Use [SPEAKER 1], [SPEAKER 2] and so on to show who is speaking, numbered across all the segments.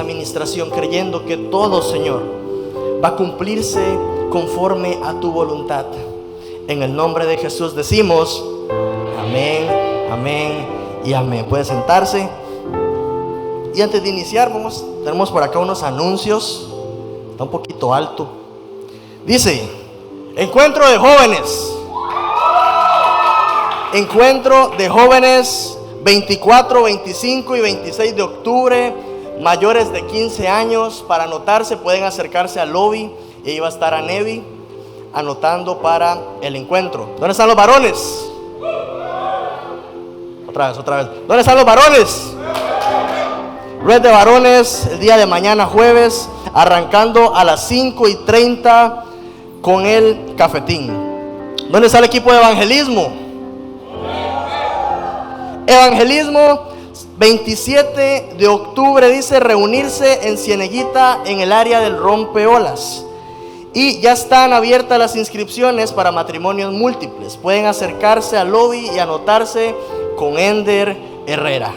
[SPEAKER 1] administración, creyendo que todo, Señor, va a cumplirse conforme a tu voluntad. En el nombre de Jesús decimos amén, amén y amén. Puede sentarse. Y antes de iniciar, tenemos por acá unos anuncios. Está un poquito alto. Dice: encuentro de jóvenes. Encuentro de jóvenes 24, 25 y 26 de octubre. Mayores de 15 años, para anotarse pueden acercarse al lobby. Y ahí va a estar a Nevi anotando para el encuentro. ¿Dónde están los varones? Otra vez. ¿Dónde están los varones? Red de varones el día de mañana jueves, arrancando a las 5:30 con el cafetín. ¿Dónde está el equipo de evangelismo? Evangelismo 27 de octubre, dice, reunirse en Cieneguita en el área del rompeolas. Y ya están abiertas las inscripciones para matrimonios múltiples. Pueden acercarse al lobby y anotarse con Ender Herrera.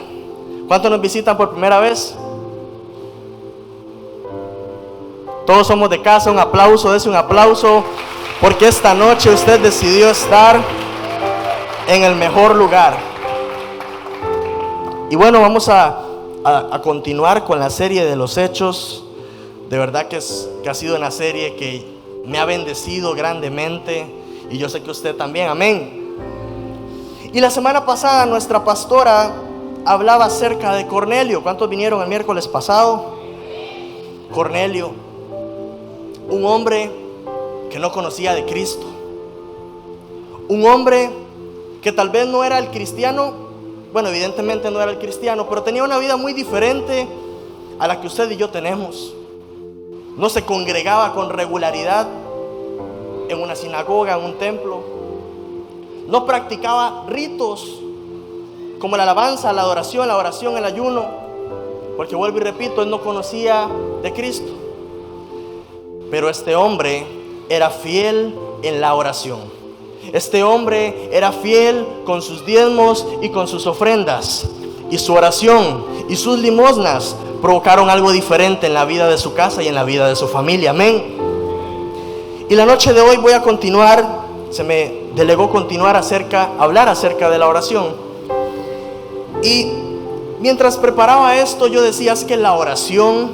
[SPEAKER 1] ¿Cuántos nos visitan por primera vez? Todos somos de casa. Un aplauso, dese un aplauso, porque esta noche usted decidió estar en el mejor lugar. Y bueno, vamos a continuar con la serie de los hechos. De verdad que ha sido una serie que me ha bendecido grandemente, y yo sé que usted también, amén. Y la semana pasada nuestra pastora hablaba acerca de Cornelio. ¿Cuántos vinieron el miércoles pasado? Cornelio, un hombre que no conocía de Cristo, un hombre que tal vez no era el cristiano. Bueno, evidentemente no era el cristiano, pero tenía una vida muy diferente a la que usted y yo tenemos. No se congregaba con regularidad en una sinagoga, en un templo. No practicaba ritos como la alabanza, la adoración, la oración, el ayuno, porque vuelvo y repito, él no conocía de Cristo. Pero este hombre era fiel en la oración. Este hombre era fiel con sus diezmos y con sus ofrendas. Y su oración y sus limosnas provocaron algo diferente en la vida de su casa y en la vida de su familia. Amén. Y la noche de hoy voy a continuar. Se me delegó hablar acerca de la oración. Y mientras preparaba esto, yo decía: es que la oración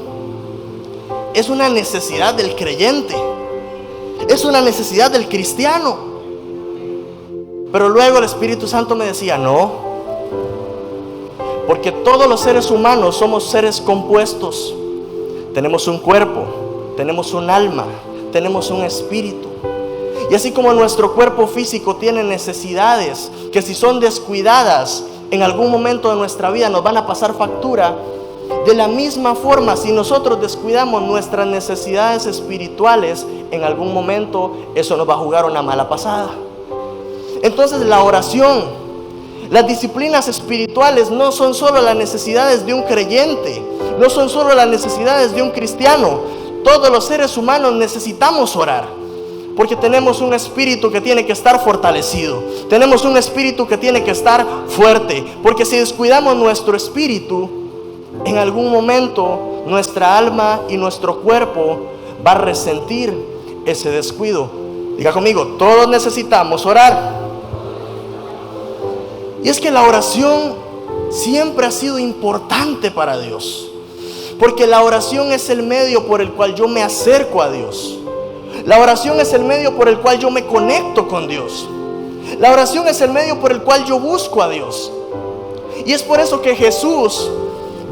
[SPEAKER 1] es una necesidad del creyente, es una necesidad del cristiano. Pero luego el Espíritu Santo me decía: no, porque todos los seres humanos somos seres compuestos. Tenemos un cuerpo, tenemos un alma, tenemos un espíritu. Y así como nuestro cuerpo físico tiene necesidades que, si son descuidadas, en algún momento de nuestra vida nos van a pasar factura, de la misma forma, si nosotros descuidamos nuestras necesidades espirituales, en algún momento eso nos va a jugar una mala pasada. Entonces la oración, las disciplinas espirituales no son solo las necesidades de un creyente, no son solo las necesidades de un cristiano. Todos los seres humanos necesitamos orar, porque tenemos un espíritu que tiene que estar fortalecido, tenemos un espíritu que tiene que estar fuerte, porque si descuidamos nuestro espíritu, en algún momento nuestra alma y nuestro cuerpo va a resentir ese descuido. Diga conmigo: todos necesitamos orar. Y es que la oración siempre ha sido importante para Dios, porque la oración es el medio por el cual yo me acerco a Dios. La oración es el medio por el cual yo me conecto con Dios. La oración es el medio por el cual yo busco a Dios. Y es por eso que Jesús,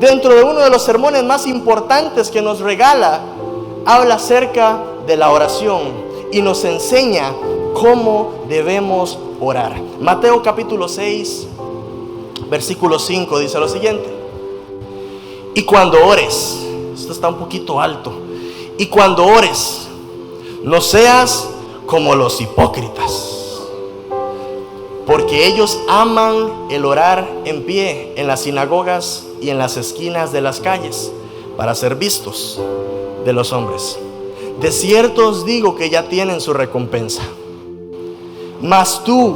[SPEAKER 1] dentro de uno de los sermones más importantes que nos regala, habla acerca de la oración y nos enseña cómo debemos orar. Mateo capítulo 6, versículo 5 dice lo siguiente: y cuando ores, esto está un poquito alto, y cuando ores, no seas como los hipócritas, porque ellos aman el orar en pie en las sinagogas y en las esquinas de las calles, para ser vistos de los hombres. De cierto os digo que ya tienen su recompensa. Mas tú,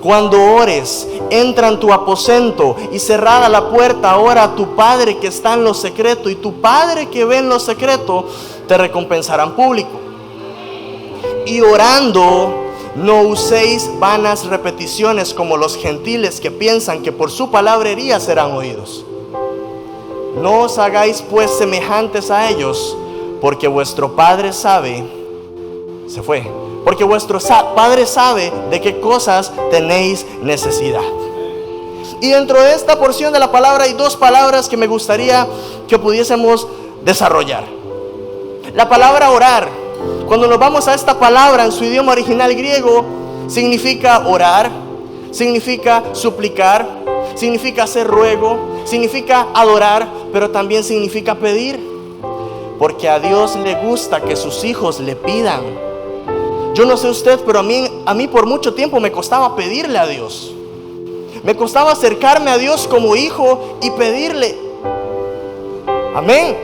[SPEAKER 1] Cuando ores, entra en tu aposento y cerrada la puerta, ora a tu Padre que está en lo secreto, y tu Padre que ve en lo secreto te recompensará en público. Y orando, no uséis vanas repeticiones como los gentiles, que piensan que por su palabrería serán oídos. No os hagáis pues semejantes a ellos, porque vuestro Padre sabe, porque vuestro Padre sabe de qué cosas tenéis necesidad. Y dentro de esta porción de la palabra hay dos palabras que me gustaría que pudiésemos desarrollar. La palabra orar, cuando nos vamos a esta palabra en su idioma original griego, significa orar, significa suplicar, significa hacer ruego, significa adorar, pero también significa pedir. Porque a Dios le gusta que sus hijos le pidan. Yo no sé usted, pero a mí por mucho tiempo me costaba pedirle a Dios. Me costaba acercarme a Dios como hijo y pedirle. Amén.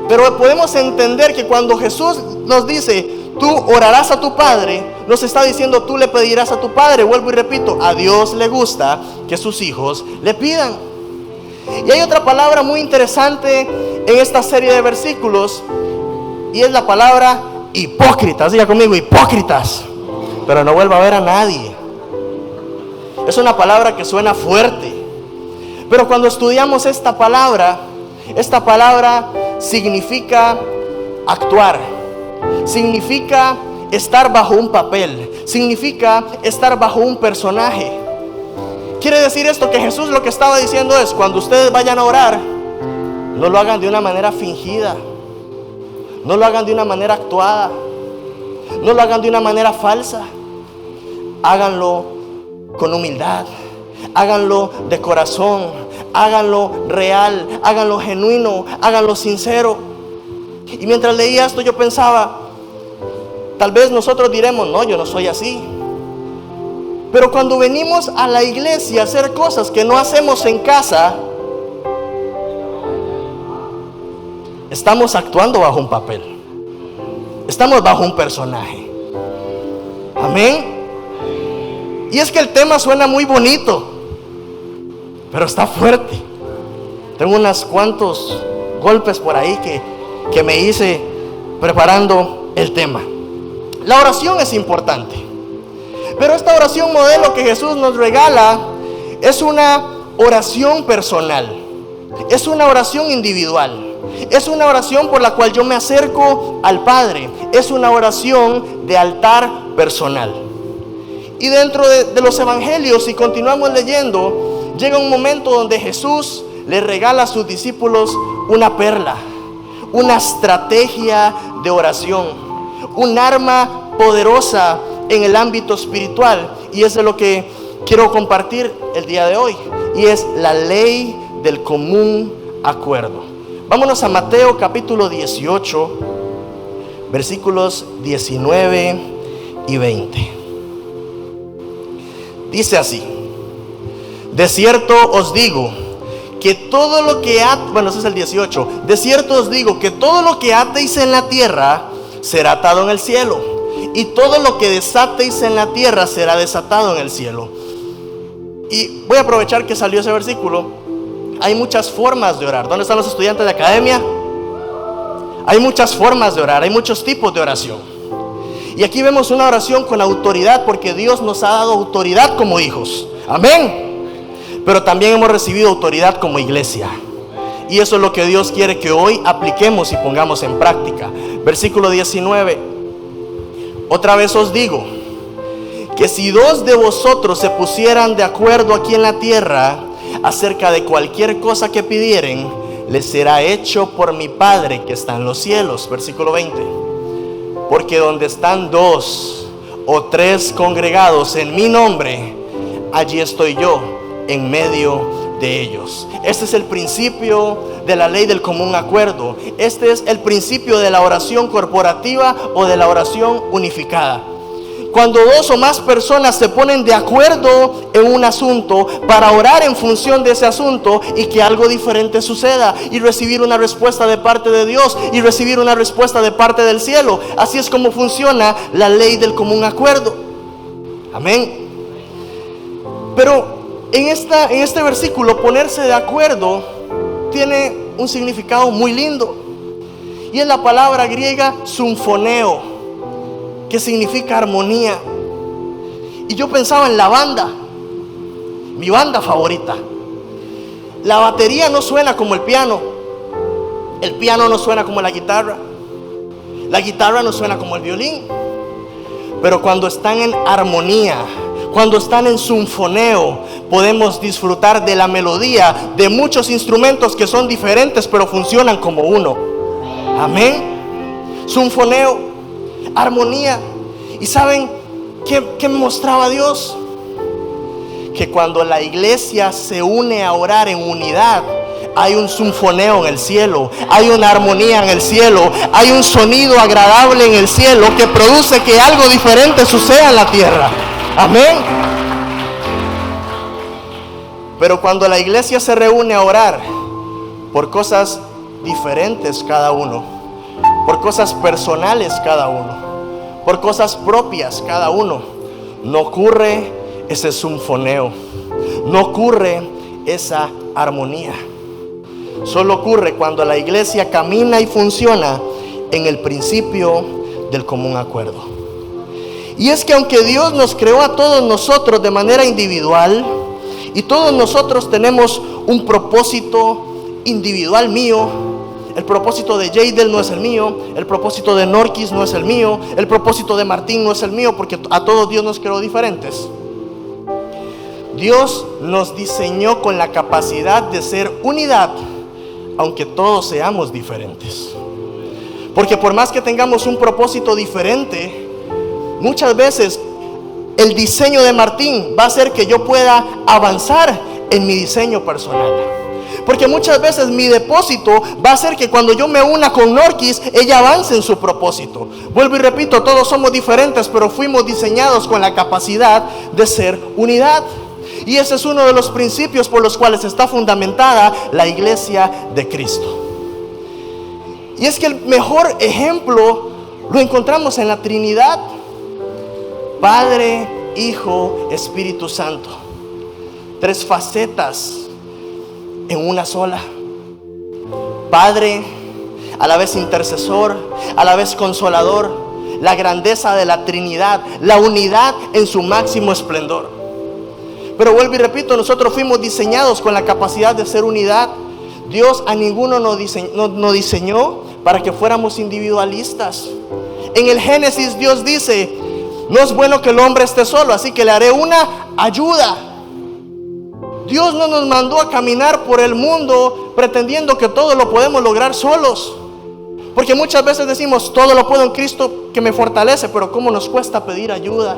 [SPEAKER 1] Pero podemos entender que cuando Jesús nos dice, tú orarás a tu Padre, nos está diciendo, tú le pedirás a tu Padre. Vuelvo y repito, a Dios le gusta que sus hijos le pidan. Y hay otra palabra muy interesante en esta serie de versículos, y es la palabra hipócritas. Diga conmigo, hipócritas. Pero no vuelva a ver a nadie. Es una palabra que suena fuerte, pero cuando estudiamos esta palabra significa actuar, significa estar bajo un papel, significa estar bajo un personaje. Quiere decir esto, que Jesús lo que estaba diciendo es, cuando ustedes vayan a orar, no lo hagan de una manera fingida, no lo hagan de una manera actuada, no lo hagan de una manera falsa. Háganlo con humildad, háganlo de corazón, háganlo real, háganlo genuino, háganlo sincero. Y mientras leía esto yo pensaba, tal vez nosotros diremos, no, yo no soy así. Pero cuando venimos a la iglesia a hacer cosas que no hacemos en casa, estamos actuando bajo un papel, estamos bajo un personaje. Amén. Y es que el tema suena muy bonito, pero está fuerte. Tengo unos cuantos golpes por ahí que me hice preparando el tema. La oración es importante, pero esta oración modelo que Jesús nos regala es una oración personal, es una oración individual, es una oración por la cual yo me acerco al Padre, es una oración de altar personal. Y dentro de los evangelios, si continuamos leyendo, llega un momento donde Jesús le regala a sus discípulos una perla, una estrategia de oración, un arma poderosa en el ámbito espiritual. Y es de lo que quiero compartir el día de hoy, y es la ley del común acuerdo. Vámonos a Mateo capítulo 18, versículos 19 y 20. Dice así: de cierto os digo que todo lo que ese es el 18. De cierto os digo que todo lo que atéis en la tierra será atado en el cielo, y todo lo que desatéis en la tierra será desatado en el cielo. Y voy a aprovechar que salió ese versículo. Hay muchas formas de orar. ¿Dónde están los estudiantes de academia? Hay muchas formas de orar, hay muchos tipos de oración. Y aquí vemos una oración con autoridad, porque Dios nos ha dado autoridad como hijos. Amén. Pero también hemos recibido autoridad como iglesia. Y eso es lo que Dios quiere que hoy apliquemos y pongamos en práctica. Versículo 19. Otra vez os digo que si dos de vosotros se pusieran de acuerdo aquí en la tierra acerca de cualquier cosa que pidieren, les será hecho por mi Padre que está en los cielos. Versículo 20. Porque donde están dos o tres congregados en mi nombre, allí estoy yo en medio de ellos. Este es el principio de la ley del común acuerdo. Este es el principio de la oración corporativa o de la oración unificada. Cuando dos o más personas se ponen de acuerdo en un asunto para orar en función de ese asunto, y que algo diferente suceda, y recibir una respuesta de parte de Dios, y recibir una respuesta de parte del cielo. Así es como funciona la ley del común acuerdo. Amén. Pero en este versículo, ponerse de acuerdo tiene un significado muy lindo. Y es la palabra griega sinfoneo, que significa armonía. Y yo pensaba en la banda, mi banda favorita. La batería no suena como el piano no suena como la guitarra no suena como el violín. Pero cuando están en armonía, cuando están en sinfoneo, podemos disfrutar de la melodía de muchos instrumentos que son diferentes pero funcionan como uno. Amén. Sinfoneo, armonía. ¿Y saben qué mostraba Dios? Que cuando la iglesia se une a orar en unidad, hay un sinfoneo en el cielo, hay una armonía en el cielo, hay un sonido agradable en el cielo que produce que algo diferente suceda en la tierra. Amén. Pero cuando la iglesia se reúne a orar por cosas diferentes cada uno, por cosas personales cada uno, por cosas propias cada uno, no ocurre ese sinfoneo, no ocurre esa armonía. Solo ocurre cuando la iglesia camina y funciona en el principio del común acuerdo. Y es que aunque Dios nos creó a todos nosotros de manera individual, y todos nosotros tenemos un propósito individual mío, el propósito de Jadel no es el mío, el propósito de Norquis no es el mío, el propósito de Martín no es el mío, porque a todos Dios nos creó diferentes. Dios nos diseñó con la capacidad de ser unidad, aunque todos seamos diferentes. Porque por más que tengamos un propósito diferente, muchas veces el diseño de Martín va a hacer que yo pueda avanzar en mi diseño personal. Porque muchas veces mi depósito va a hacer que cuando yo me una con Norquis, ella avance en su propósito. Vuelvo y repito, todos somos diferentes, pero fuimos diseñados con la capacidad de ser unidad. Y ese es uno de los principios por los cuales está fundamentada la iglesia de Cristo. Y es que el mejor ejemplo lo encontramos en la Trinidad: Padre, Hijo, Espíritu Santo. Tres facetas en una sola. Padre, a la vez intercesor, a la vez consolador. La grandeza de la Trinidad, la unidad en su máximo esplendor. Pero vuelvo y repito, nosotros fuimos diseñados con la capacidad de ser unidad. Dios a ninguno nos diseñó para que fuéramos individualistas. En el Génesis Dios dice: no es bueno que el hombre esté solo, así que le haré una ayuda. Dios no nos mandó a caminar por el mundo pretendiendo que todo lo podemos lograr solos. Porque muchas veces decimos: todo lo puedo en Cristo que me fortalece, pero ¿cómo nos cuesta pedir ayuda?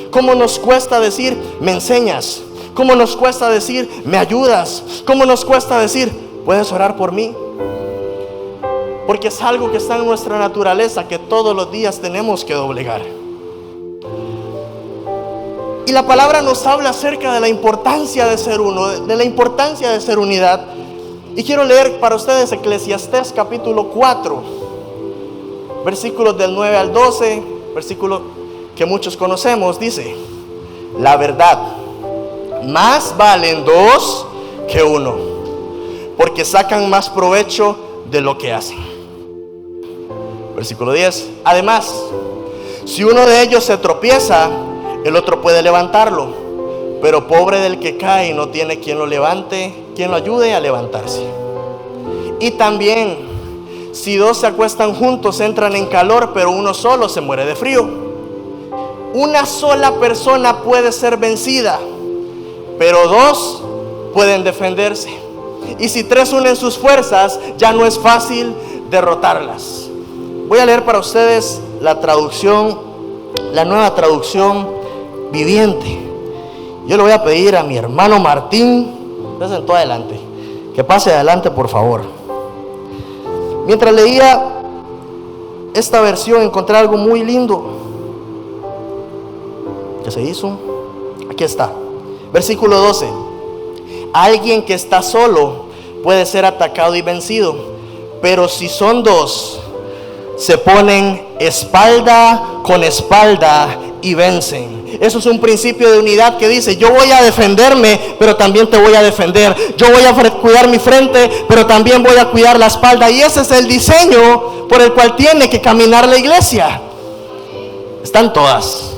[SPEAKER 1] ¿Cómo nos cuesta decir: me enseñas? ¿Cómo nos cuesta decir: me ayudas? ¿Cómo nos cuesta decir: puedes orar por mí? Porque es algo que está en nuestra naturaleza, que todos los días tenemos que doblegar. Y la palabra nos habla acerca de la importancia de ser uno, de la importancia de ser unidad. Y quiero leer para ustedes Eclesiastés capítulo 4, versículos del 9 al 12, versículo que muchos conocemos. Dice: la verdad, más valen dos que uno, porque sacan más provecho de lo que hacen. Versículo 10: además, si uno de ellos se tropieza, el otro puede levantarlo, pero pobre del que cae y no tiene quien lo levante, quien lo ayude a levantarse. Y también, si dos se acuestan juntos, entran en calor, pero uno solo se muere de frío. Una sola persona puede ser vencida, pero dos pueden defenderse. Y si tres unen sus fuerzas, ya no es fácil derrotarlas. Voy a leer para ustedes la traducción, la nueva traducción viviente. Yo le voy a pedir a mi hermano Martín, se sentó adelante, que pase adelante por favor. Mientras leía esta versión, encontré algo muy lindo que se hizo. Aquí está, versículo 12: alguien que está solo puede ser atacado y vencido, pero si son dos, se ponen espalda con espalda y vencen. Eso es un principio de unidad que dice: yo voy a defenderme, pero también te voy a defender. Yo voy a cuidar mi frente, pero también voy a cuidar la espalda. Y ese es el diseño por el cual tiene que caminar la iglesia. Están todas.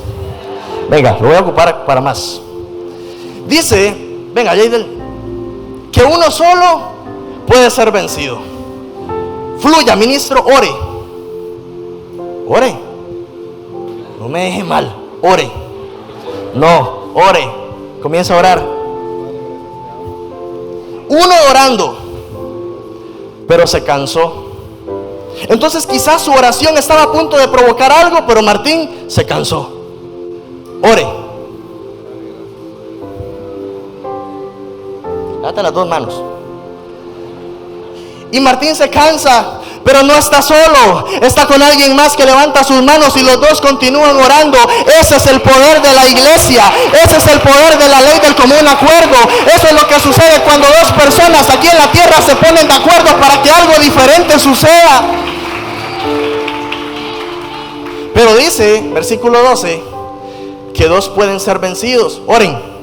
[SPEAKER 1] Venga, lo voy a ocupar para más. Dice, venga, Jaydel, que uno solo puede ser vencido. Fluya, ministro, ore. Ore. No me deje mal, ore. No, ore. Comienza a orar. Uno orando, pero se cansó. Entonces quizás su oración estaba a punto de provocar algo, pero Martín se cansó. Ore. Date las dos manos. Y Martín se cansa, pero no está solo, está con alguien más que levanta sus manos y los dos continúan orando. Ese es el poder de la iglesia, ese es el poder de la ley del común acuerdo. Eso es lo que sucede cuando dos personas aquí en la tierra se ponen de acuerdo para que algo diferente suceda. Pero dice, versículo 12, que dos pueden ser vencidos. Oren.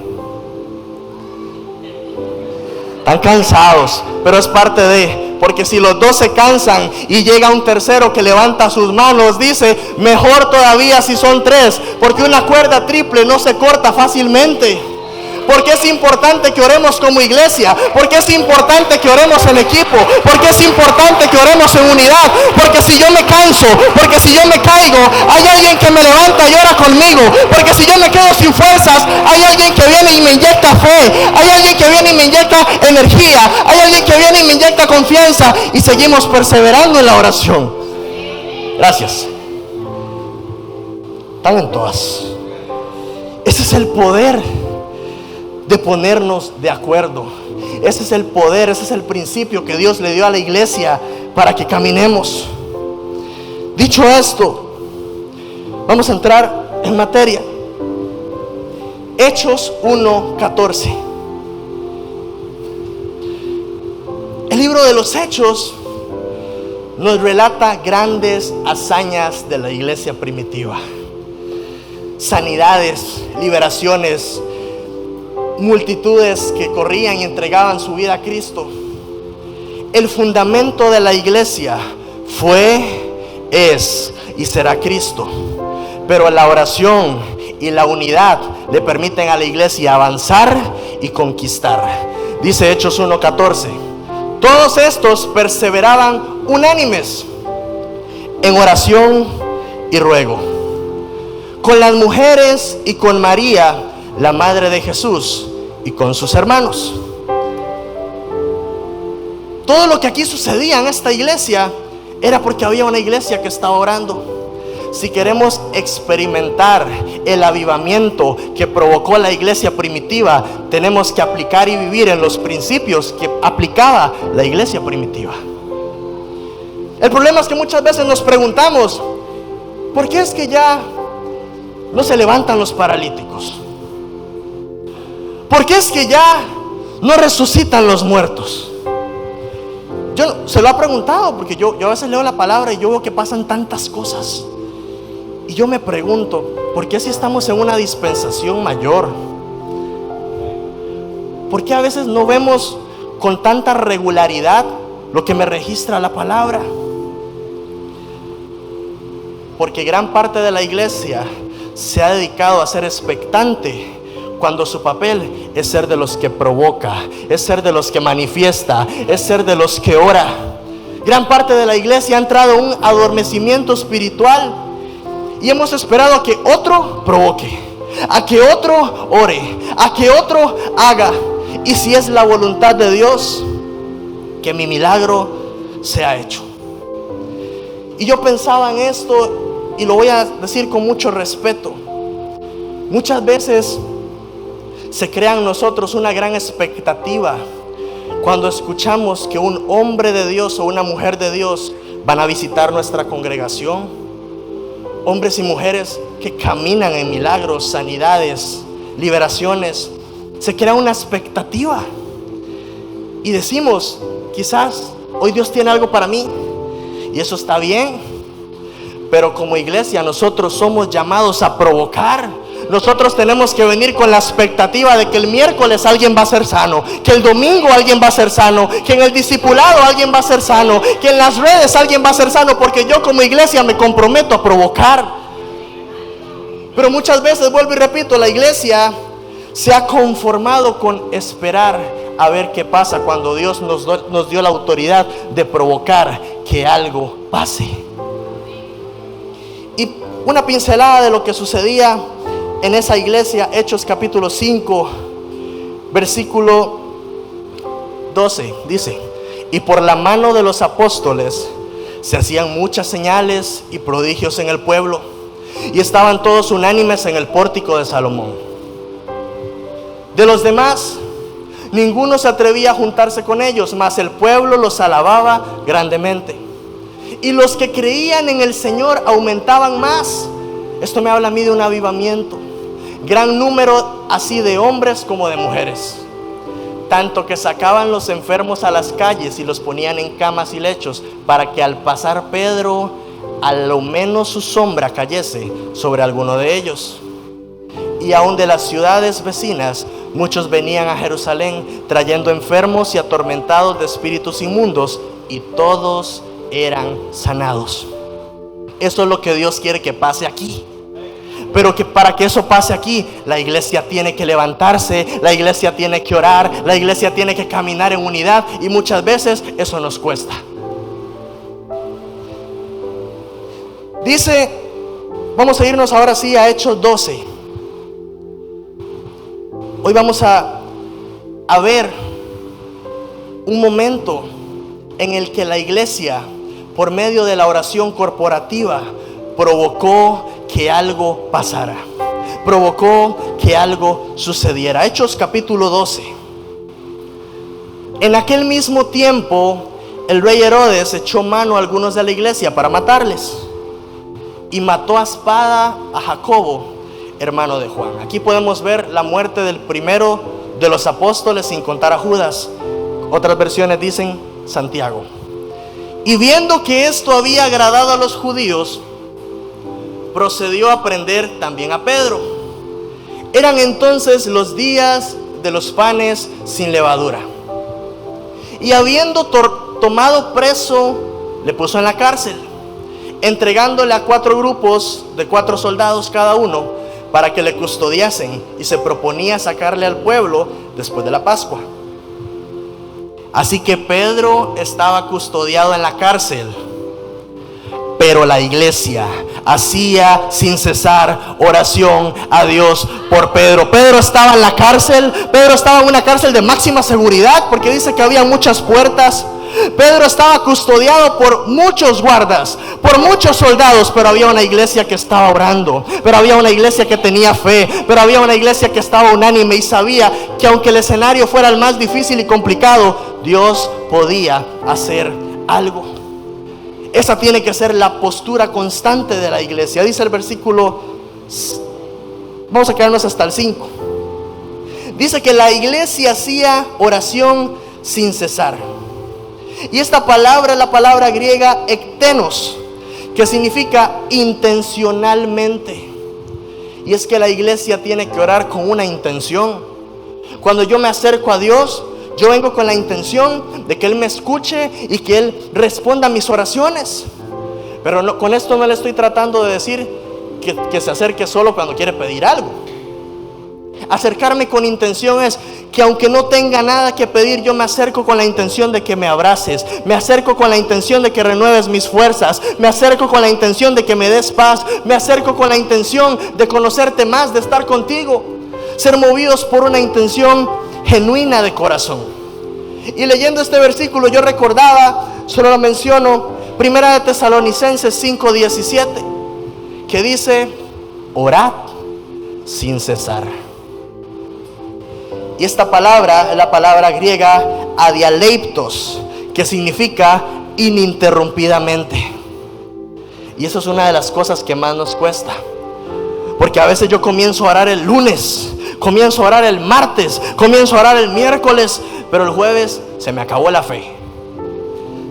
[SPEAKER 1] Están cansados, pero es parte de, porque si los dos se cansan y llega un tercero que levanta sus manos, dice, mejor todavía si son tres, porque una cuerda triple no se corta fácilmente. Porque es importante que oremos como iglesia, porque es importante que oremos en equipo, porque es importante que oremos en unidad. Porque si yo me canso, porque si yo me caigo, hay alguien que me levanta y ora conmigo. Porque si yo me quedo sin fuerzas, hay alguien que viene y me inyecta fe, hay alguien que viene y me inyecta energía, hay alguien que viene y me inyecta confianza, y seguimos perseverando en la oración. Gracias. Están en todas. Ese es el poder de ponernos de acuerdo. Ese es el poder, ese es el principio que Dios le dio a la iglesia para que caminemos. Dicho esto, vamos a entrar en materia. Hechos 1:14. El libro de los Hechos nos relata grandes hazañas de la iglesia primitiva. Sanidades, liberaciones, multitudes que corrían y entregaban su vida a Cristo. El fundamento de la iglesia fue, es y será Cristo. Pero la oración y la unidad le permiten a la iglesia avanzar y conquistar. Dice Hechos 1:14. Todos estos perseveraban unánimes en oración y ruego, con las mujeres y con María, la madre de Jesús, y con sus hermanos. Todo lo que aquí sucedía en esta iglesia era porque había una iglesia que estaba orando. Si queremos experimentar el avivamiento que provocó la iglesia primitiva, tenemos que aplicar y vivir en los principios que aplicaba la iglesia primitiva. El problema es que muchas veces nos preguntamos, ¿por qué es que ya no se levantan los paralíticos? ¿Por qué es que ya no resucitan los muertos? Yo se lo he preguntado, porque yo a veces leo la palabra y yo veo que pasan tantas cosas. Y yo me pregunto, ¿por qué si estamos en una dispensación mayor? ¿Por qué a veces no vemos con tanta regularidad lo que me registra la palabra? Porque gran parte de la iglesia se ha dedicado a ser expectante, cuando su papel es ser de los que provoca, es ser de los que manifiesta, es ser de los que ora. Gran parte de la iglesia ha entrado en un adormecimiento espiritual y hemos esperado a que otro provoque, a que otro ore, a que otro haga. Y si es la voluntad de Dios, que mi milagro sea hecho. Y yo pensaba en esto, y lo voy a decir con mucho respeto. Muchas veces se crea en nosotros una gran expectativa cuando escuchamos que un hombre de Dios o una mujer de Dios van a visitar nuestra congregación. Hombres y mujeres que caminan en milagros, sanidades, liberaciones. Se crea una expectativa y decimos, quizás hoy Dios tiene algo para mí, y eso está bien. Pero como iglesia nosotros somos llamados a provocar. Nosotros tenemos que venir con la expectativa de que el miércoles alguien va a ser sano, que el domingo alguien va a ser sano, que en el discipulado alguien va a ser sano, que en las redes alguien va a ser sano, porque yo como iglesia me comprometo a provocar. Pero muchas veces, vuelvo y repito, la iglesia se ha conformado con esperar a ver qué pasa cuando Dios nos dio la autoridad de provocar que algo pase. Y una pincelada de lo que sucedía en esa iglesia, Hechos capítulo 5, versículo 12, dice: y por la mano de los apóstoles se hacían muchas señales y prodigios en el pueblo, y estaban todos unánimes en el pórtico de Salomón. De los demás, ninguno se atrevía a juntarse con ellos, mas el pueblo los alababa grandemente. Y los que creían en el Señor aumentaban más. Esto me habla a mí de un avivamiento. Gran número así de hombres como de mujeres, tanto que sacaban los enfermos a las calles y los ponían en camas y lechos, para que al pasar Pedro, a lo menos su sombra cayese sobre alguno de ellos. Y aun de las ciudades vecinas muchos venían a Jerusalén, trayendo enfermos y atormentados de espíritus inmundos, y todos eran sanados. Eso es lo que Dios quiere que pase aquí. Pero que para que eso pase aquí, la iglesia tiene que levantarse, la iglesia tiene que orar, la iglesia tiene que caminar en unidad, y muchas veces eso nos cuesta. Dice, vamos a irnos ahora sí a Hechos 12. Hoy vamos a ver un momento en el que la iglesia, por medio de la oración corporativa, provocó que algo pasara, provocó que algo sucediera. Hechos capítulo 12. En aquel mismo tiempo, el rey Herodes echó mano a algunos de la iglesia para matarles, y mató a espada a Jacobo, hermano de Juan. Aquí podemos ver la muerte del primero de los apóstoles, sin contar a Judas. Otras versiones dicen Santiago. Y viendo que esto había agradado a los judíos, procedió a prender también a Pedro. Eran entonces los días de los panes sin levadura. Y habiendo tomado preso, le puso en la cárcel, entregándole a 4 grupos de 4 soldados cada uno, para que le custodiasen, y se proponía sacarle al pueblo después de la Pascua. Así que Pedro estaba custodiado en la cárcel, pero la iglesia hacía sin cesar oración a Dios por Pedro. Pedro estaba en la cárcel, Pedro estaba en una cárcel de máxima seguridad, porque dice que había muchas puertas. Pedro estaba custodiado por muchos guardas, por muchos soldados, pero había una iglesia que estaba orando, pero había una iglesia que tenía fe, pero había una iglesia que estaba unánime y sabía que aunque el escenario fuera el más difícil y complicado, Dios podía hacer algo. Esa tiene que ser la postura constante de la iglesia. Dice el versículo, vamos a quedarnos hasta el 5. Dice que la iglesia hacía oración sin cesar. Y esta palabra es la palabra griega ektenos, que significa intencionalmente. Y es que la iglesia tiene que orar con una intención. Cuando yo me acerco a Dios, yo vengo con la intención de que Él me escuche y que Él responda a mis oraciones. Pero no, con esto no le estoy tratando de decir que se acerque solo cuando quiere pedir algo. Acercarme con intención es que aunque no tenga nada que pedir, yo me acerco con la intención de que me abraces, me acerco con la intención de que renueves mis fuerzas, me acerco con la intención de que me des paz, me acerco con la intención de conocerte más, de estar contigo. Ser movidos por una intención genuina de corazón. Y leyendo este versículo yo recordaba, solo lo menciono, 1 de Tesalonicenses 5:17, que dice: orad sin cesar. Y esta palabra es la palabra griega adialeiptos, que significa ininterrumpidamente. Y eso es una de las cosas que más nos cuesta, porque a veces yo comienzo a orar el lunes, comienzo a orar el martes, comienzo a orar el miércoles, pero el jueves se me acabó la fe,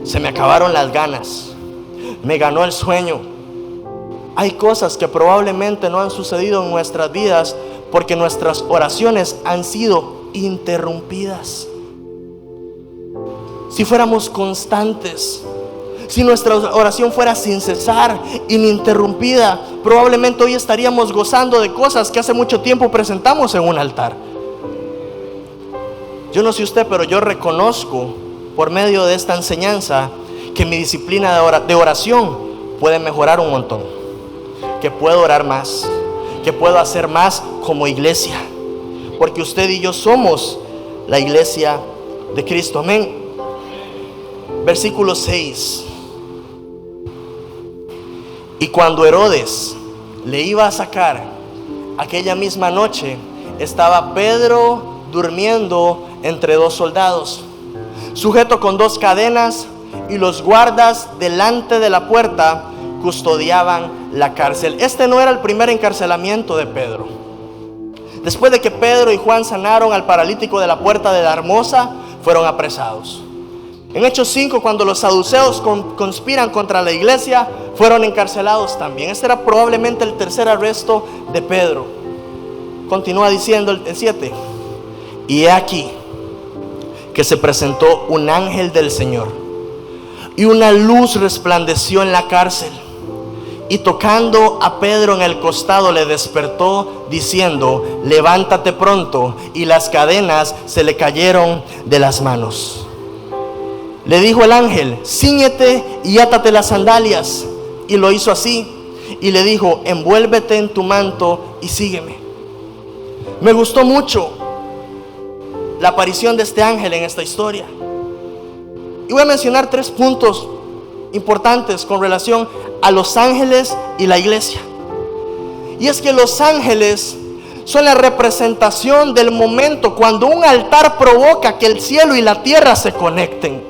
[SPEAKER 1] se me acabaron las ganas, me ganó el sueño. Hay cosas que probablemente no han sucedido en nuestras vidas porque nuestras oraciones han sido interrumpidas. Si fuéramos constantes, si nuestra oración fuera sin cesar, ininterrumpida, probablemente hoy estaríamos gozando de cosas que hace mucho tiempo presentamos en un altar. Yo no sé usted, pero yo reconozco por medio de esta enseñanza que mi disciplina de oración puede mejorar un montón, que puedo orar más, que puedo hacer más como iglesia, porque usted y yo somos la iglesia de Cristo. Amén. Versículo 6. Y cuando Herodes le iba a sacar, aquella misma noche estaba Pedro durmiendo entre dos soldados, sujeto con dos cadenas, y los guardas delante de la puerta custodiaban la cárcel. Este no era el primer encarcelamiento de Pedro. Después de que Pedro y Juan sanaron al paralítico de la puerta de la Hermosa, fueron apresados. En Hechos 5, cuando los saduceos conspiran contra la iglesia, fueron encarcelados también. Este era probablemente el tercer arresto de Pedro. Continúa diciendo el 7. Y he aquí que se presentó un ángel del Señor, y una luz resplandeció en la cárcel, y tocando a Pedro en el costado le despertó, diciendo: levántate pronto. Y las cadenas se le cayeron de las manos. Le dijo el ángel: cíñete y átate las sandalias. Y lo hizo así. Y le dijo: envuélvete en tu manto y sígueme. Me gustó mucho la aparición de este ángel en esta historia. Y voy a mencionar 3 puntos importantes con relación a los ángeles y la iglesia. Y es que los ángeles son la representación del momento cuando un altar provoca que el cielo y la tierra se conecten.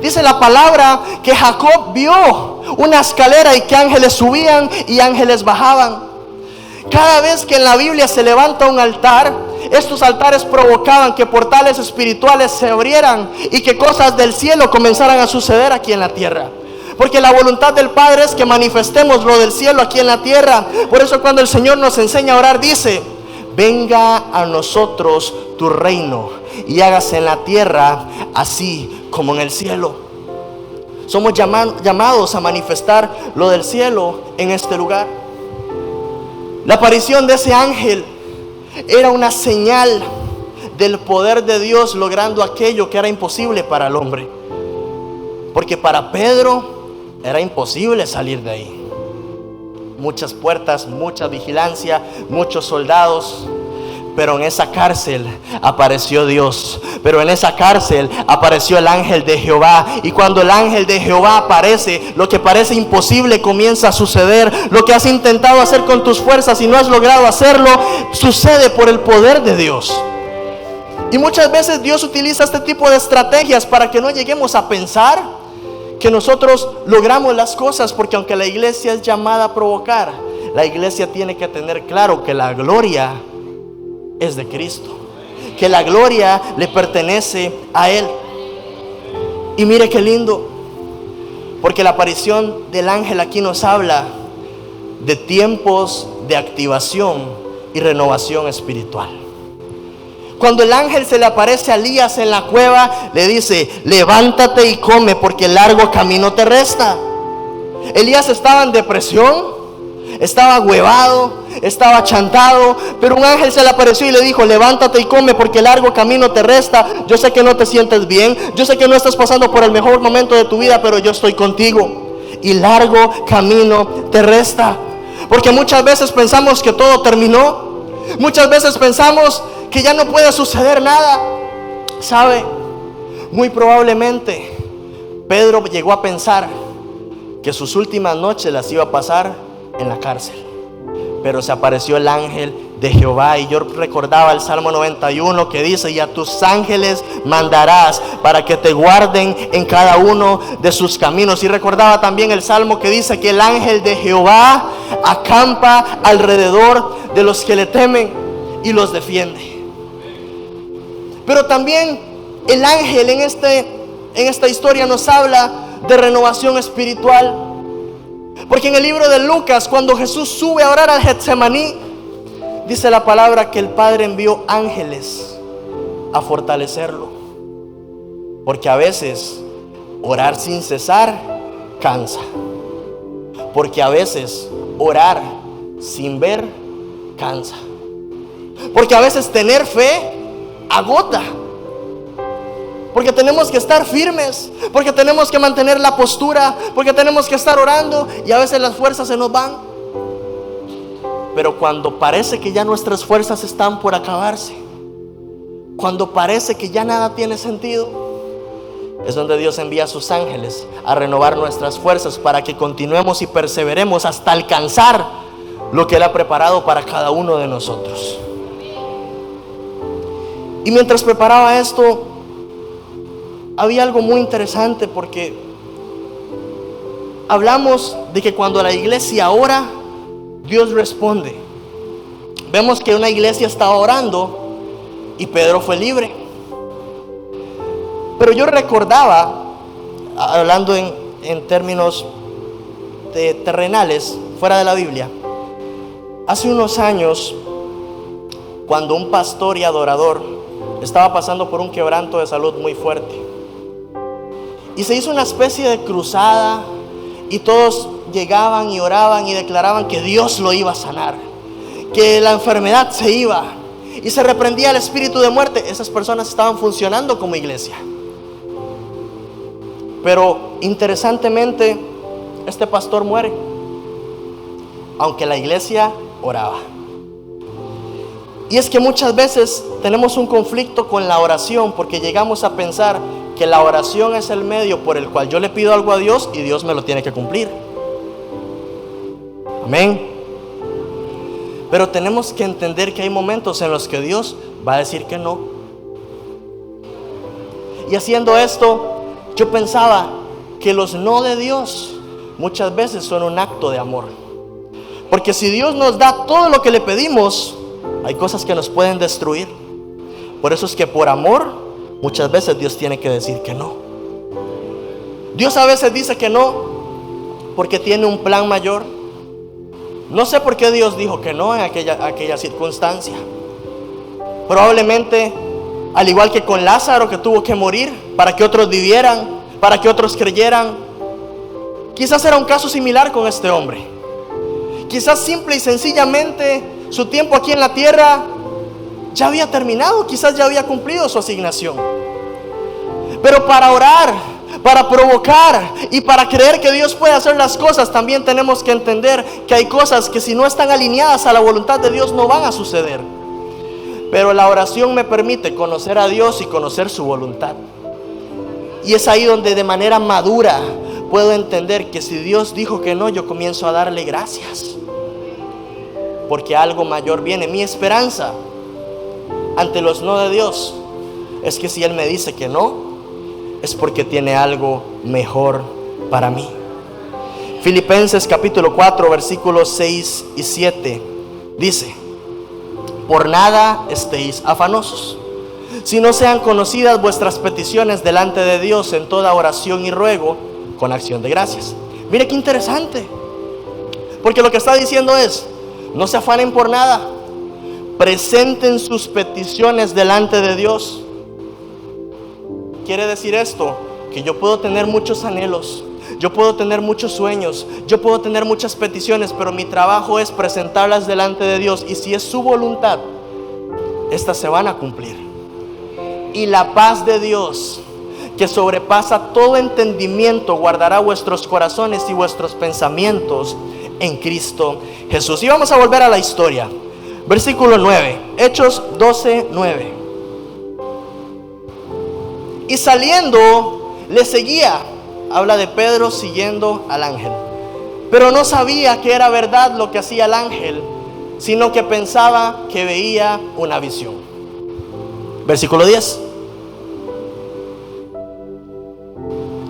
[SPEAKER 1] Dice la palabra que Jacob vio una escalera y que ángeles subían y ángeles bajaban. Cada vez que en la Biblia se levanta un altar, estos altares provocaban que portales espirituales se abrieran y que cosas del cielo comenzaran a suceder aquí en la tierra. Porque la voluntad del Padre es que manifestemos lo del cielo aquí en la tierra. Por eso cuando el Señor nos enseña a orar, dice: venga a nosotros tu reino y hágase en la tierra así como en el cielo. Somos llamados a manifestar lo del cielo en este lugar. La aparición de ese ángel era una señal del poder de Dios logrando aquello que era imposible para el hombre. Porque para Pedro era imposible salir de ahí. Muchas puertas, mucha vigilancia, muchos soldados. Pero en esa cárcel apareció Dios. Pero en esa cárcel apareció el ángel de Jehová. Y cuando el ángel de Jehová aparece, lo que parece imposible comienza a suceder. Lo que has intentado hacer con tus fuerzas y no has logrado hacerlo, sucede por el poder de Dios. Y muchas veces Dios utiliza este tipo de estrategias para que no lleguemos a pensar que nosotros logramos las cosas. Porque aunque la iglesia es llamada a provocar, la iglesia tiene que tener claro que la gloria es de Cristo, que la gloria le pertenece a Él. Y mire qué lindo, porque la aparición del ángel aquí nos habla de tiempos de activación y renovación espiritual. Cuando el ángel se le aparece a Elías en la cueva, le dice: levántate y come, porque largo camino te resta. Elías estaba en depresión, estaba huevado, estaba achantado, pero un ángel se le apareció y le dijo: levántate y come, porque largo camino te resta. Yo sé que no te sientes bien, yo sé que no estás pasando por el mejor momento de tu vida, pero yo estoy contigo y largo camino te resta. Porque muchas veces pensamos que todo terminó, muchas veces pensamos que ya no puede suceder nada. ¿Sabe? Muy probablemente Pedro llegó a pensar que sus últimas noches las iba a pasar en la cárcel. Pero se apareció el ángel de Jehová. Y yo recordaba el Salmo 91 que dice: y a tus ángeles mandarás para que te guarden en cada uno de sus caminos. Y recordaba también el Salmo que dice que el ángel de Jehová acampa alrededor de los que le temen y los defiende. Pero también el ángel en esta historia nos habla de renovación espiritual. Porque en el libro de Lucas, cuando Jesús sube a orar al Getsemaní, dice la palabra que el Padre envió ángeles a fortalecerlo. Porque a veces orar sin cesar cansa. Porque a veces orar sin ver cansa. Porque a veces tener fe agota. Porque tenemos que estar firmes, porque tenemos que mantener la postura, porque tenemos que estar orando y a veces las fuerzas se nos van. Pero cuando parece que ya nuestras fuerzas están por acabarse, cuando parece que ya nada tiene sentido, es donde Dios envía a sus ángeles a renovar nuestras fuerzas para que continuemos y perseveremos hasta alcanzar lo que Él ha preparado para cada uno de nosotros. Y mientras preparaba esto, había algo muy interesante, porque hablamos de que cuando la iglesia ora, Dios responde. Vemos que una iglesia estaba orando y Pedro fue libre. Pero yo recordaba, hablando en términos terrenales, fuera de la Biblia, hace unos años, cuando un pastor y adorador estaba pasando por un quebranto de salud muy fuerte, y se hizo una especie de cruzada, y todos llegaban y oraban y declaraban que Dios lo iba a sanar, que la enfermedad se iba, y se reprendía el espíritu de muerte. Esas personas estaban funcionando como iglesia. Pero interesantemente, este pastor muere, aunque la iglesia oraba. Y es que muchas veces tenemos un conflicto con la oración, porque llegamos a pensar que la oración es el medio por el cual yo le pido algo a Dios y Dios me lo tiene que cumplir. Amén. Pero tenemos que entender que hay momentos en los que Dios va a decir que no. Y haciendo esto, yo pensaba que los no de Dios muchas veces son un acto de amor. Porque si Dios nos da todo lo que le pedimos, hay cosas que nos pueden destruir. Por eso es que por amor muchas veces Dios tiene que decir que no. Dios a veces dice que no porque tiene un plan mayor. No sé por qué Dios dijo que no en aquella circunstancia. Probablemente, al igual que con Lázaro, que tuvo que morir para que otros vivieran, para que otros creyeran, quizás era un caso similar con este hombre. Quizás simple y sencillamente su tiempo aquí en la tierra ya había terminado, quizás ya había cumplido su asignación. Pero para orar, para provocar y para creer que Dios puede hacer las cosas, también tenemos que entender que hay cosas que si no están alineadas a la voluntad de Dios no van a suceder. Pero la oración me permite conocer a Dios y conocer su voluntad. Y es ahí donde de manera madura puedo entender que si Dios dijo que no, yo comienzo a darle gracias, porque algo mayor viene. Mi esperanza ante los no de Dios es que si Él me dice que no, es porque tiene algo mejor para mí. Filipenses capítulo 4 versículos 6 y 7 dice: por nada estéis afanosos, si no sean conocidas vuestras peticiones delante de Dios en toda oración y ruego con acción de gracias. Mire qué interesante, porque lo que está diciendo es: no se afanen por nada, presenten sus peticiones delante de Dios. Quiere decir esto, que yo puedo tener muchos anhelos, yo puedo tener muchos sueños, yo puedo tener muchas peticiones, pero mi trabajo es presentarlas delante de Dios, y si es su voluntad, estas se van a cumplir. Y la paz de Dios, que sobrepasa todo entendimiento, guardará vuestros corazones y vuestros pensamientos en Cristo Jesús. Y vamos a volver a la historia. Versículo 9, Hechos 12:9. Y saliendo le seguía, habla de Pedro siguiendo al ángel, pero no sabía que era verdad lo que hacía el ángel, sino que pensaba que veía una visión. Versículo 10.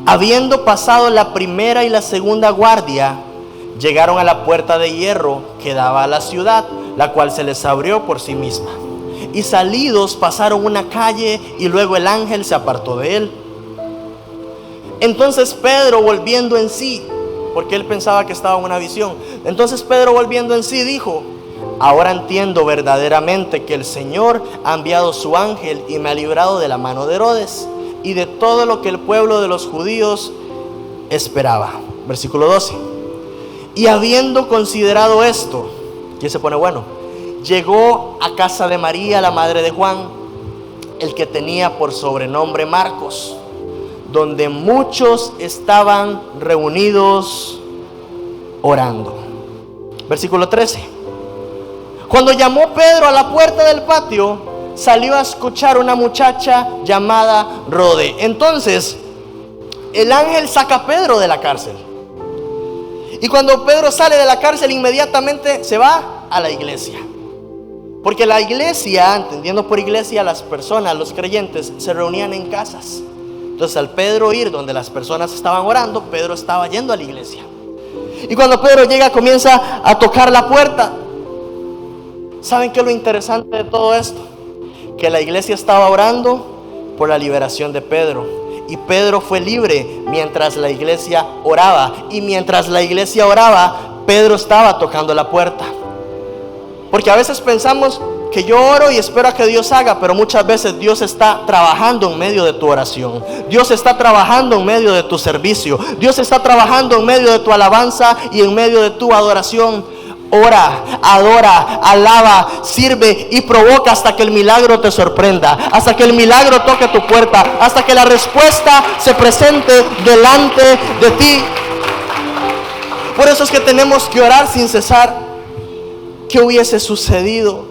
[SPEAKER 1] Habiendo pasado la primera y la segunda guardia, llegaron a la puerta de hierro que daba a la ciudad, la cual se les abrió por sí misma. Y salidos pasaron una calle, y luego el ángel se apartó de él. Entonces Pedro, volviendo en sí, porque él pensaba que estaba en una visión. Entonces Pedro, volviendo en sí, dijo: ahora entiendo verdaderamente que el Señor ha enviado su ángel y me ha librado de la mano de Herodes y de todo lo que el pueblo de los judíos esperaba. Versículo 12. Y habiendo considerado esto, aquí se pone bueno, llegó a casa de María, la madre de Juan, el que tenía por sobrenombre Marcos, donde muchos estaban reunidos orando. Versículo 13. Cuando llamó Pedro a la puerta del patio, salió a escuchar una muchacha llamada Rode. Entonces el ángel saca a Pedro de la cárcel. Y cuando Pedro sale de la cárcel, inmediatamente se va a la iglesia. Porque la iglesia, entendiendo por iglesia, las personas, los creyentes, se reunían en casas. Entonces al Pedro ir donde las personas estaban orando, Pedro estaba yendo a la iglesia. Y cuando Pedro llega, comienza a tocar la puerta. ¿Saben qué es lo interesante de todo esto? Que la iglesia estaba orando por la liberación de Pedro. Y Pedro fue libre mientras la iglesia oraba. Y mientras la iglesia oraba, Pedro estaba tocando la puerta. Porque a veces pensamos que yo oro y espero a que Dios haga, pero muchas veces Dios está trabajando en medio de tu oración. Dios está trabajando en medio de tu servicio. Dios está trabajando en medio de tu alabanza y en medio de tu adoración. Ora, adora, alaba, sirve y provoca hasta que el milagro te sorprenda, hasta que el milagro toque tu puerta, hasta que la respuesta se presente delante de ti. Por eso es que tenemos que orar sin cesar. ¿Qué hubiese sucedido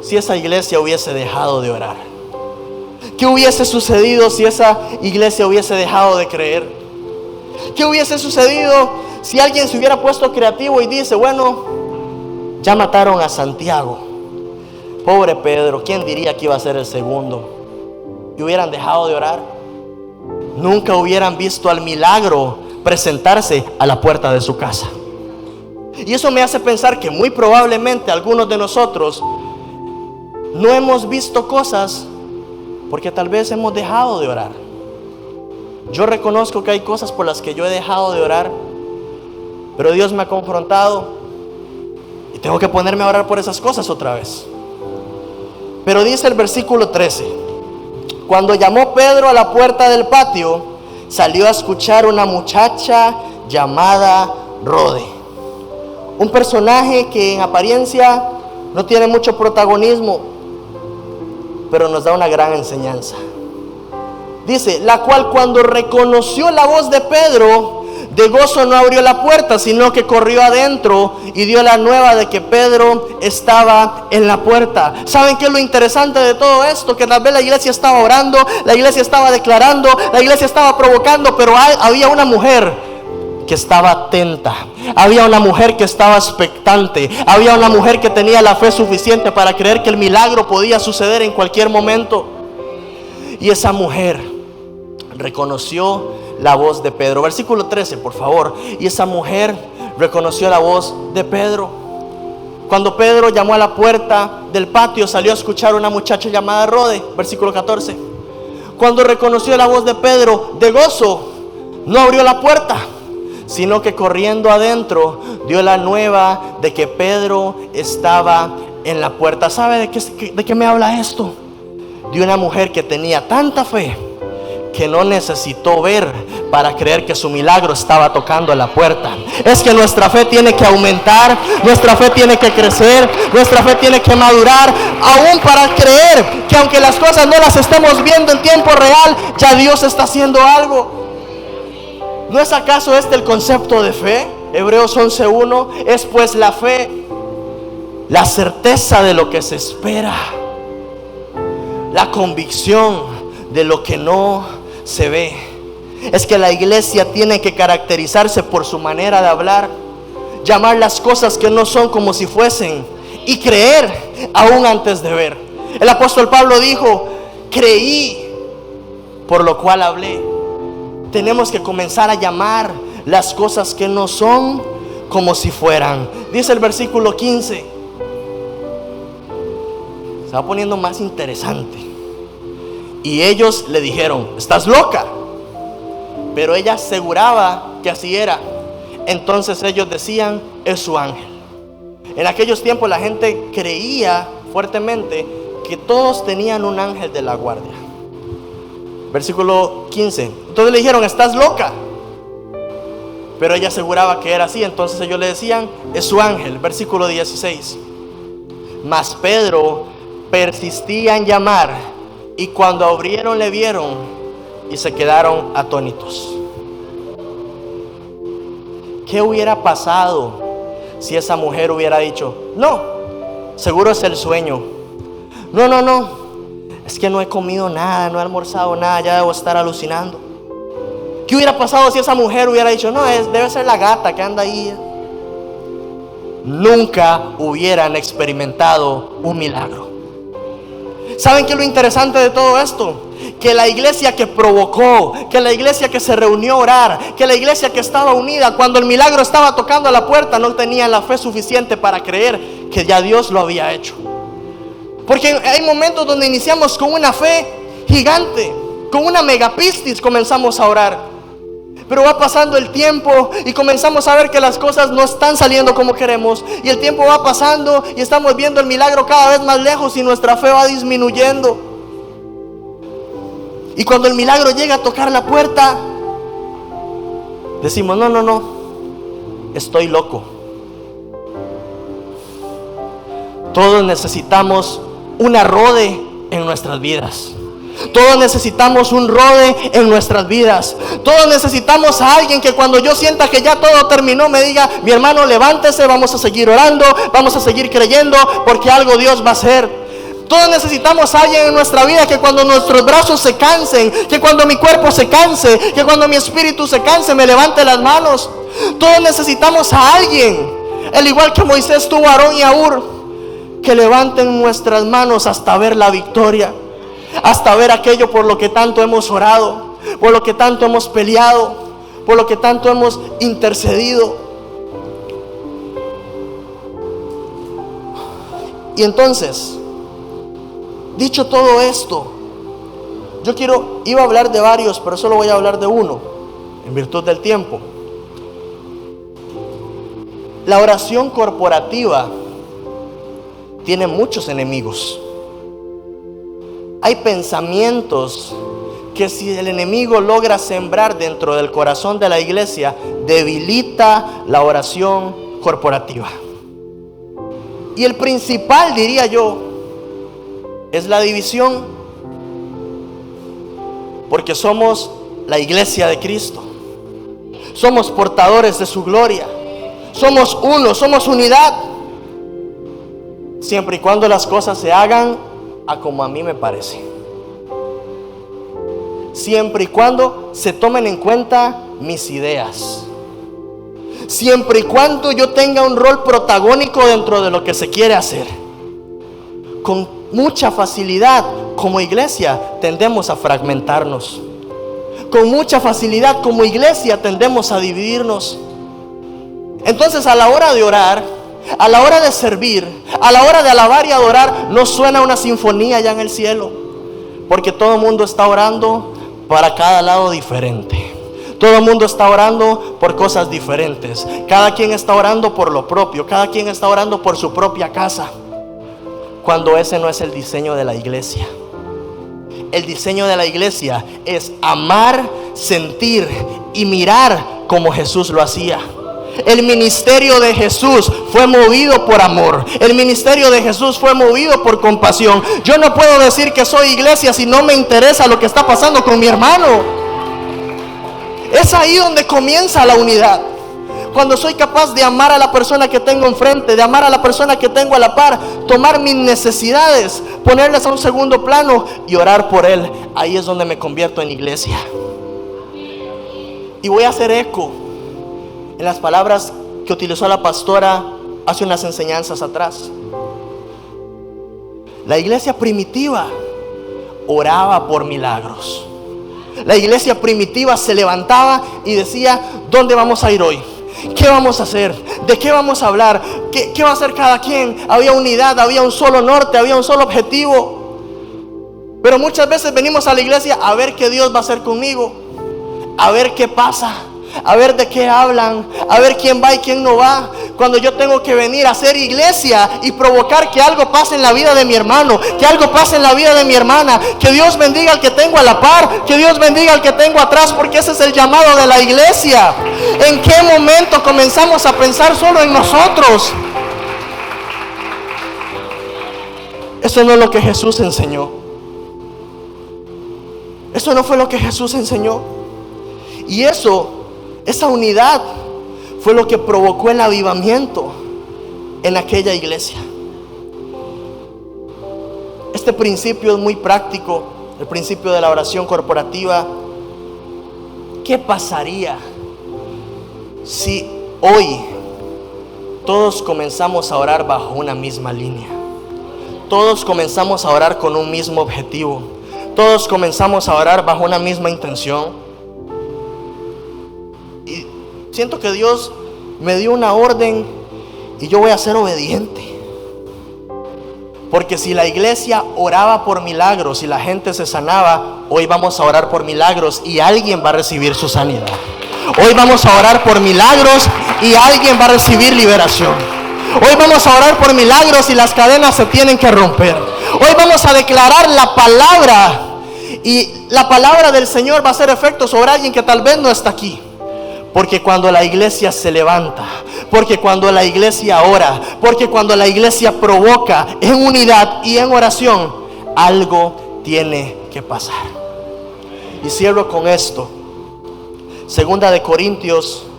[SPEAKER 1] si esa iglesia hubiese dejado de orar? ¿Qué hubiese sucedido si esa iglesia hubiese dejado de creer? ¿Qué hubiese sucedido si alguien se hubiera puesto creativo y dice: bueno, ya mataron a Santiago, pobre Pedro, ¿quién diría que iba a ser el segundo? Y hubieran dejado de orar. Nunca hubieran visto al milagro presentarse a la puerta de su casa. Y eso me hace pensar que muy probablemente algunos de nosotros no hemos visto cosas porque tal vez hemos dejado de orar. Yo reconozco que hay cosas por las que yo he dejado de orar, pero Dios me ha confrontado y tengo que ponerme a orar por esas cosas otra vez. Pero dice el versículo 13: cuando llamó Pedro a la puerta del patio, salió a escuchar una muchacha llamada Rode. Un personaje que en apariencia no tiene mucho protagonismo, pero nos da una gran enseñanza. Dice: la cual cuando reconoció la voz de Pedro, de gozo no abrió la puerta, sino que corrió adentro y dio la nueva de que Pedro estaba en la puerta. ¿Saben qué es lo interesante de todo esto? Que tal vez la iglesia estaba orando, la iglesia estaba declarando, la iglesia estaba provocando, pero había una mujer que estaba atenta, había una mujer que estaba expectante, había una mujer que tenía la fe suficiente para creer que el milagro podía suceder en cualquier momento. Y esa mujer reconoció la voz de Pedro. Versículo 13, por favor. Y esa mujer reconoció la voz de Pedro. Cuando Pedro llamó a la puerta del patio, salió a escuchar una muchacha llamada Rode. Versículo 14. Cuando reconoció la voz de Pedro, de gozo no abrió la puerta, sino que corriendo adentro dio la nueva de que Pedro estaba en la puerta. ¿Sabe de qué me habla esto? De una mujer que tenía tanta fe que no necesitó ver para creer que su milagro estaba tocando a la puerta. Es que nuestra fe tiene que aumentar, nuestra fe tiene que crecer, nuestra fe tiene que madurar, aún para creer que aunque las cosas no las estemos viendo en tiempo real, ya Dios está haciendo algo. ¿No es acaso este el concepto de fe? Hebreos 11:1 es pues la fe, la certeza de lo que se espera, la convicción de lo que no se ve. Es que la iglesia tiene que caracterizarse por su manera de hablar, llamar las cosas que no son como si fuesen y creer aún antes de ver. El apóstol Pablo dijo: creí, por lo cual hablé. Tenemos que comenzar a llamar las cosas que no son como si fueran. Dice el versículo 15. Se va poniendo más interesante. Y ellos le dijeron: ¿estás loca? Pero ella aseguraba que así era. entonces ellos decían: es su ángel. En aquellos tiempos la gente creía fuertemente que todos tenían un ángel de la guardia. Versículo 15. Entonces le dijeron: estás loca. Pero ella aseguraba que era así. Entonces ellos le decían: es su ángel. Versículo 16. Mas Pedro persistía en llamar, y cuando abrieron le vieron y se quedaron atónitos. ¿Qué hubiera pasado si esa mujer hubiera dicho: no, seguro es el sueño? No, es que no he comido nada, no he almorzado nada, ya debo estar alucinando. ¿Qué hubiera pasado si esa mujer hubiera dicho: no, debe ser la gata que anda ahí? Nunca hubieran experimentado un milagro. ¿Saben qué es lo interesante de todo esto? Que la iglesia que provocó, que la iglesia que se reunió a orar, que la iglesia que estaba unida cuando el milagro estaba tocando a la puerta, no tenía la fe suficiente para creer que ya Dios lo había hecho. Porque hay momentos donde iniciamos con una fe gigante, con una megapistis comenzamos a orar. Pero va pasando el tiempo y comenzamos a ver que las cosas no están saliendo como queremos. Y el tiempo va pasando y estamos viendo el milagro cada vez más lejos y nuestra fe va disminuyendo. Y cuando el milagro llega a tocar la puerta, decimos: no, estoy loco. Todos necesitamos una rode en nuestras vidas. Todos necesitamos un rode en nuestras vidas. Todos necesitamos a alguien que cuando yo sienta que ya todo terminó me diga: mi hermano, levántese, vamos a seguir orando, vamos a seguir creyendo, porque algo Dios va a hacer. Todos necesitamos a alguien en nuestra vida que cuando nuestros brazos se cansen, que cuando mi cuerpo se canse, que cuando mi espíritu se canse, me levante las manos. Todos necesitamos a alguien, al igual que Moisés tuvo a Aarón y a Hur, que levanten nuestras manos hasta ver la victoria, hasta ver aquello por lo que tanto hemos orado, por lo que tanto hemos peleado, por lo que tanto hemos intercedido. Y entonces, dicho todo esto, iba a hablar de varios, pero solo voy a hablar de uno, en virtud del tiempo. La oración corporativa tiene muchos enemigos. Hay pensamientos que, si el enemigo logra sembrar dentro del corazón de la iglesia, debilita la oración corporativa. Y el principal, diría yo, es la división. Porque somos la iglesia de Cristo. Somos portadores de su gloria. Somos uno, somos unidad. Siempre y cuando las cosas se hagan a como a mí me parece. Siempre y cuando se tomen en cuenta mis ideas. Siempre y cuando yo tenga un rol protagónico dentro de lo que se quiere hacer. Con mucha facilidad, como iglesia, tendemos a fragmentarnos. Con mucha facilidad, como iglesia, tendemos a dividirnos. Entonces, a la hora de orar, a la hora de servir, a la hora de alabar y adorar, no suena una sinfonía allá en el cielo, porque todo el mundo está orando para cada lado diferente. Todo el mundo está orando por cosas diferentes. Cada quien está orando por lo propio. Cada quien está orando por su propia casa, cuando ese no es el diseño de la iglesia. El diseño de la iglesia es amar, sentir y mirar como Jesús lo hacía. El ministerio de Jesús fue movido por amor. El ministerio de Jesús fue movido por compasión. Yo no puedo decir que soy iglesia si no me interesa lo que está pasando con mi hermano. Es ahí donde comienza la unidad. Cuando soy capaz de amar a la persona que tengo enfrente, de amar a la persona que tengo a la par, tomar mis necesidades, ponerlas a un segundo plano y orar por él. Ahí es donde me convierto en iglesia. Y voy a hacer eco en las palabras que utilizó la pastora hace unas enseñanzas atrás. La iglesia primitiva oraba por milagros. La iglesia primitiva se levantaba y decía: ¿dónde vamos a ir hoy? ¿Qué vamos a hacer? ¿De qué vamos a hablar? ¿Qué va a hacer cada quien? Había unidad, había un solo norte, había un solo objetivo. Pero muchas veces venimos a la iglesia a ver qué Dios va a hacer conmigo, a ver qué pasa, a ver de qué hablan, a ver quién va y quién no va, cuando yo tengo que venir a hacer iglesia y provocar que algo pase en la vida de mi hermano, que algo pase en la vida de mi hermana, que Dios bendiga al que tengo a la par, que Dios bendiga al que tengo atrás, porque ese es el llamado de la iglesia. ¿En qué momento comenzamos a pensar solo en nosotros? Eso no es lo que Jesús enseñó. Eso no fue lo que Jesús enseñó. Y esa unidad fue lo que provocó el avivamiento en aquella iglesia. Este principio es muy práctico, el principio de la oración corporativa. ¿Qué pasaría si hoy todos comenzamos a orar bajo una misma línea? Todos comenzamos a orar con un mismo objetivo. Todos comenzamos a orar bajo una misma intención. Y siento que Dios me dio una orden y yo voy a ser obediente. Porque si la iglesia oraba por milagros y la gente se sanaba, hoy vamos a orar por milagros y alguien va a recibir su sanidad. Hoy vamos a orar por milagros y alguien va a recibir liberación. Hoy vamos a orar por milagros y las cadenas se tienen que romper. Hoy vamos a declarar la palabra y la palabra del Señor va a hacer efecto sobre alguien que tal vez no está aquí. Porque cuando la iglesia se levanta, porque cuando la iglesia ora, porque cuando la iglesia provoca en unidad y en oración, algo tiene que pasar. Y cierro con esto.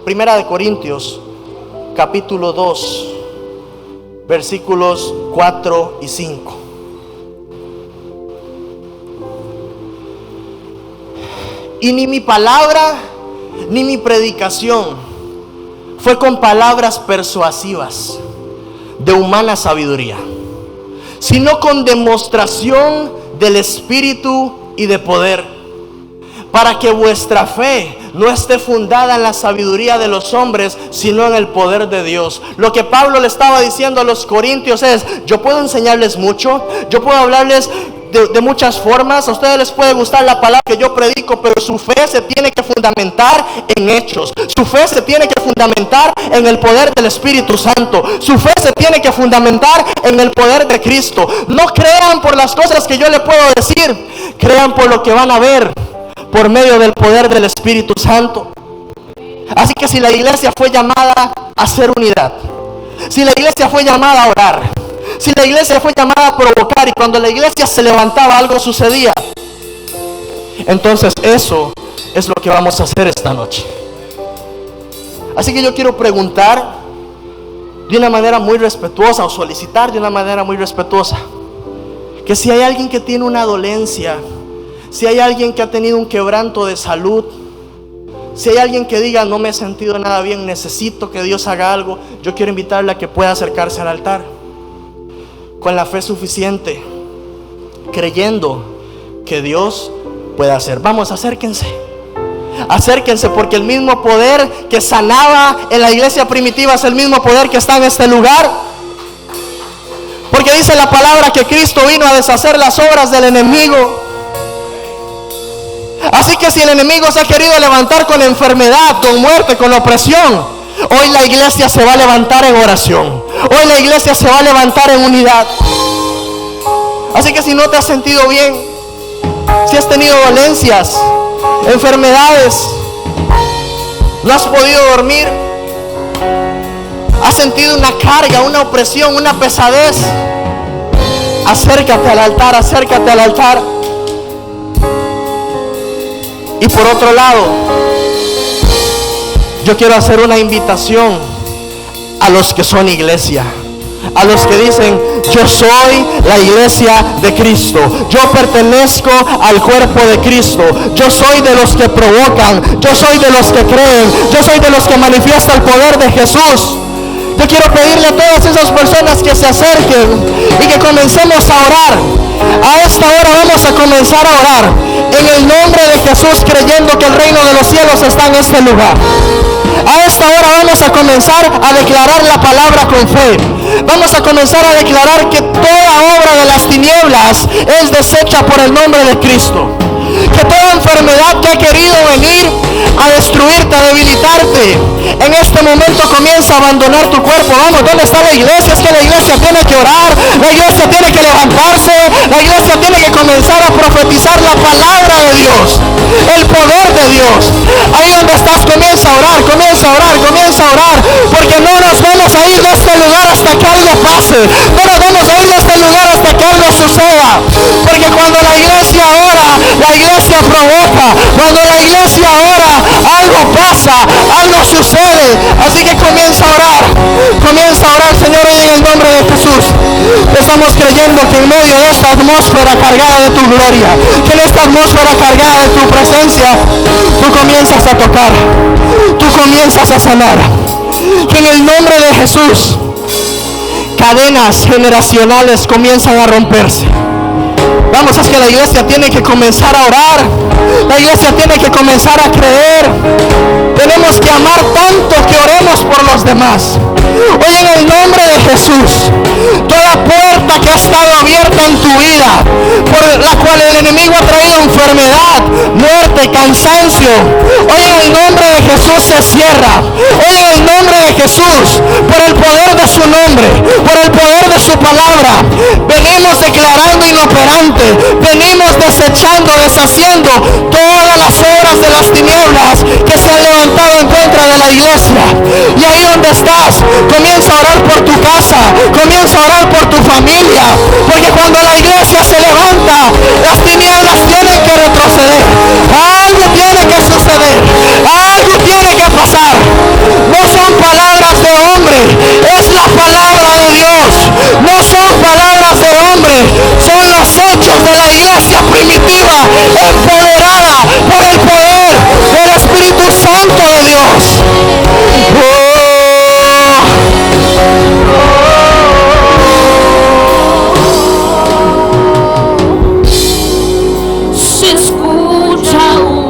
[SPEAKER 1] Primera de Corintios, capítulo 2, versículos 4 y 5. Y ni mi palabra ni mi predicación fue con palabras persuasivas de humana sabiduría, sino con demostración del Espíritu y de poder, para que vuestra fe no esté fundada en la sabiduría de los hombres, sino en el poder de Dios. Lo que Pablo le estaba diciendo a los corintios es: yo puedo enseñarles mucho, yo puedo hablarles de muchas formas, a ustedes les puede gustar la palabra que yo predico, pero su fe se tiene que fundamentar en hechos. Su fe se tiene que fundamentar en el poder del Espíritu Santo. Su fe se tiene que fundamentar en el poder de Cristo. No crean por las cosas que yo le puedo decir, crean por lo que van a ver por medio del poder del Espíritu Santo. Así que si la iglesia fue llamada a hacer unidad, si la iglesia fue llamada a orar, si la iglesia fue llamada a provocar, y cuando la iglesia se levantaba algo sucedía, entonces eso es lo que vamos a hacer esta noche. Así que yo quiero preguntar de una manera muy respetuosa, o solicitar de una manera muy respetuosa, que si hay alguien que tiene una dolencia, si hay alguien que ha tenido un quebranto de salud, si hay alguien que diga: no me he sentido nada bien, necesito que Dios haga algo, yo quiero invitarle a que pueda acercarse al altar con la fe suficiente, creyendo que Dios puede hacer. Vamos, acérquense, porque el mismo poder que sanaba en la iglesia primitiva es el mismo poder que está en este lugar. Porque dice la palabra que Cristo vino a deshacer las obras del enemigo. Así que si el enemigo se ha querido levantar con enfermedad, con muerte, con opresión, hoy la iglesia se va a levantar en oración. Hoy la iglesia se va a levantar en unidad. Así que si no te has sentido bien, si has tenido dolencias, enfermedades, no has podido dormir, has sentido una carga, una opresión, una pesadez, acércate al altar, acércate al altar. Y por otro lado, yo quiero hacer una invitación a los que son iglesia, a los que dicen: yo soy la iglesia de Cristo, yo pertenezco al cuerpo de Cristo, yo soy de los que provocan, yo soy de los que creen, yo soy de los que manifiesta el poder de Jesús. Yo quiero pedirle a todas esas personas que se acerquen y que comencemos a orar. A esta hora vamos a comenzar a orar en el nombre de Jesús, creyendo que el reino de los cielos está en este lugar. A esta hora vamos a comenzar a declarar la palabra con fe. Vamos a comenzar a declarar que toda obra de las tinieblas es deshecha por el nombre de Cristo. Que toda enfermedad que ha querido venir a destruirte, a debilitarte, en este momento comienza a abandonar tu cuerpo. Vamos, ¿dónde está la iglesia? Es que la iglesia tiene que orar, la iglesia tiene que levantarse, la iglesia tiene que comenzar a profetizar la palabra de Dios, el poder de Dios. Ahí donde estás, comienza a orar, comienza a orar, comienza a orar, porque no nos vamos a ir de este lugar hasta que algo pase, no nos vamos a ir de este lugar hasta que algo suceda, porque cuando la iglesia ora, la iglesia provoca, cuando la iglesia ora, algo pasa, algo sucede. Así que comienza a orar, Señor, hoy en el nombre de Jesús. Estamos creyendo que en medio de esta atmósfera cargada de tu gloria, que en esta atmósfera cargada de tu presencia, tú comienzas a tocar, tú comienzas a sanar, que en el nombre de Jesús cadenas generacionales comienzan a romperse. Vamos, es que la iglesia tiene que comenzar a orar, la iglesia tiene que comenzar a creer. Tenemos que amar tanto que oremos por los demás. Hoy en el nombre de Jesús, toda puerta que ha estado abierta en tu vida, por la cual el enemigo ha traído enfermedad, muerte, cansancio, hoy en el nombre de Jesús se cierra. Hoy en el nombre de Jesús, por el poder de su nombre, por el poder de su palabra, venimos declarando inoperante, venimos desechando, deshaciendo todas las obras de las tinieblas que se han levantado en contra de la iglesia. Y ahí donde estás, comienza a orar por tu casa, comienza a orar por tu familia, porque cuando la iglesia se